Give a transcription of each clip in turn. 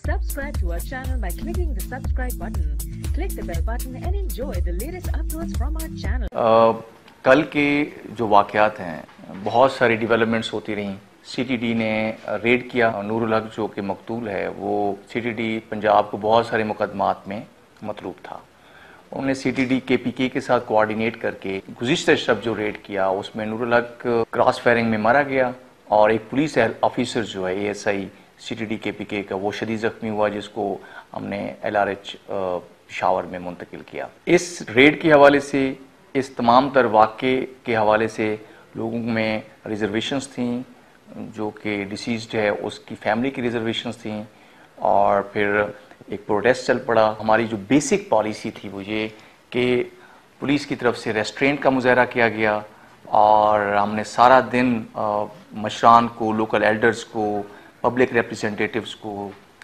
Subscribe to our channel by clicking the subscribe button. Click the bell button and enjoy the latest uploads from our channel. कल के जो वाक़यात हैं बहुत सारी developments होती रहीं। सीटीडी ने रेड किया। नूरुल हक जो कि मकतूल है वो सीटीडी पंजाब को बहुत सारे मुकदमात में मतलूब था। उन्होंने सीटीडी केपीके के साथ कोऑर्डिनेट करके गुज़िश्ता शब जो रेड किया उसमें नूरुल हक क्रॉस फायरिंग में मारा गया और एक पुलिस ऑफिसर जो है एएसआई सीटीडी केपीके का वो शदीद ज़ख्मी हुआ, जिसको हमने एलआरएच पेशावर में मुंतकिल किया। इस रेड के हवाले से, इस तमाम तर वाक़े के हवाले से लोगों में रिजर्वेशंस थी, जो कि डिसीज़्ड है उसकी फैमिली की रिजर्वेशंस थी और फिर एक प्रोटेस्ट चल पड़ा। हमारी जो बेसिक पॉलिसी थी वो ये कि पुलिस की तरफ से रेस्ट्रेंट का मुजाहरा किया गया और हमने सारा दिन मशरान को, लोकल एल्डर्स को, पब्लिक रिप्रेजेंटेटिव्स को,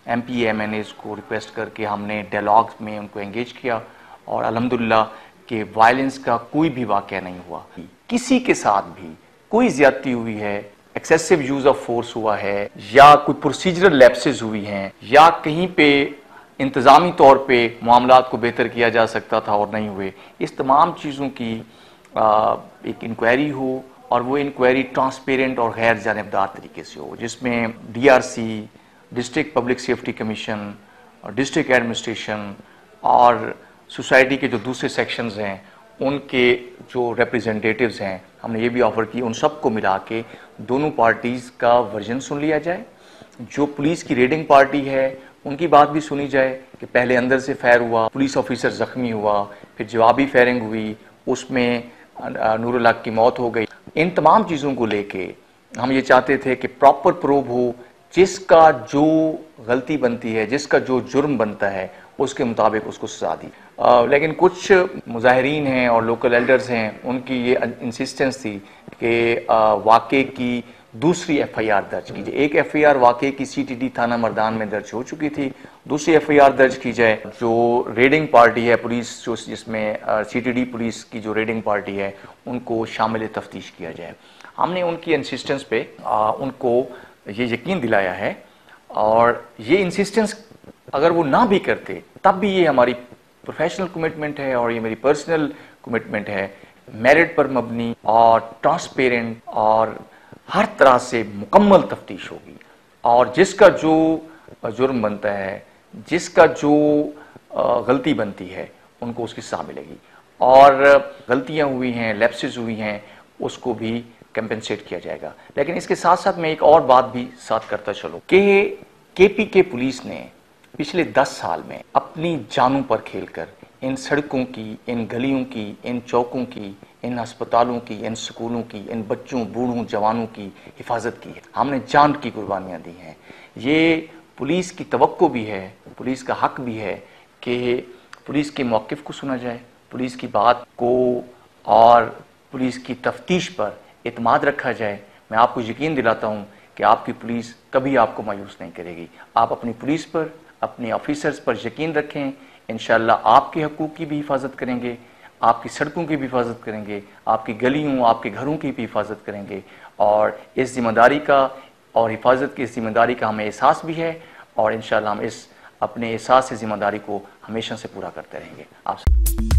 एमपी एमएनएस को रिक्वेस्ट करके हमने डायलॉग्स में उनको एंगेज किया और अल्हम्दुलिल्लाह कि वायलेंस का कोई भी वाक़या नहीं हुआ। किसी के साथ भी कोई ज़्यादती हुई है, एक्सेसिव यूज़ ऑफ फोर्स हुआ है या कोई प्रोसीजरल लैप्सेस हुई हैं या कहीं पे इंतज़ामी तौर पे मामलात को बेहतर किया जा सकता था और नहीं हुए, इस तमाम चीज़ों की एक इंक्वायरी हो और वो इंक्वायरी ट्रांसपेरेंट और गैर जानिबदार तरीके से हो, जिसमें DRC, district public safety commission, district administration और सोसाइटी के जो दूसरे सेक्शंस हैं उनके जो रिप्रेजेंटेटिव्स हैं, हमने ये भी ऑफ़र की उन सबको मिला के दोनों पार्टीज़ का वर्जन सुन लिया जाए। जो पुलिस की रेडिंग पार्टी है उनकी बात भी सुनी जाए कि पहले अंदर से फायर हुआ, पुलिस ऑफिसर ज़ख्मी हुआ, फिर जवाबी फायरिंग हुई, उसमें नूरुल हक की मौत हो गई। इन तमाम चीज़ों को लेके हम ये चाहते थे कि प्रॉपर प्रूव हो, जिसका जो गलती बनती है, जिसका जो जुर्म बनता है उसके मुताबिक उसको सजा दी। लेकिन कुछ मुजाहिरीन हैं और लोकल एल्डर्स हैं, उनकी ये इंसिस्टेंस थी कि वाक़े की दूसरी एफआईआर दर्ज की जाए। एक एफआईआर वाक़े की सीटीडी थाना मर्दान में दर्ज हो चुकी थी, दूसरी एफआईआर दर्ज की जाए। जो रेडिंग पार्टी है पुलिस, जो जिसमें सीटीडी पुलिस की जो रेडिंग पार्टी है उनको शामिल तफ्तीश किया जाए। हमने उनकी इंसिस्टेंस पे उनको ये यकीन दिलाया है और ये इंसिस्टेंस अगर वो ना भी करते तब भी ये हमारी प्रोफेशनल कमिटमेंट है और ये मेरी पर्सनल कमिटमेंट है, मेरिट पर मबनी और ट्रांसपेरेंट और हर तरह से मुकम्मल तफ्तीश होगी और जिसका जो जुर्म बनता है, जिसका जो गलती बनती है उनको उसकी सज़ा मिलेगी और गलतियां हुई हैं, लैप्सेस हुई हैं, उसको भी कंपेंसेट किया जाएगा। लेकिन इसके साथ साथ मैं एक और बात भी साथ करता चलूं कि केपीके पुलिस ने पिछले 10 साल में अपनी जानों पर खेलकर इन सड़कों की, इन गलियों की, इन चौकों की, इन अस्पतालों की, इन स्कूलों की, इन बच्चों, बूढ़ों, जवानों की हिफाजत की है। हमने जान की कुर्बानियाँ दी हैं। ये पुलिस की तवक्को भी है, पुलिस का हक भी है कि पुलिस के मौक़िफ़ को सुना जाए, पुलिस की बात को और पुलिस की तफ्तीश पर इत्मीनान रखा जाए। मैं आपको यकीन दिलाता हूँ कि आपकी पुलिस कभी आपको मायूस नहीं करेगी। आप अपनी पुलिस पर, अपने ऑफिसर्स पर यकीन रखें, इंशाअल्लाह आपके हकूक़ की भी हिफाजत करेंगे, आपकी सड़कों की भी हिफाजत करेंगे, आपकी गलियों, आपके घरों की भी हिफाजत करेंगे और इस ज़िम्मेदारी का और हिफाजत की इस ज़िम्मेदारी का हमें एहसास भी है और इंशाअल्लाह हम इस अपने एहसास से ज़िम्मेदारी को हमेशा से पूरा करते रहेंगे। आप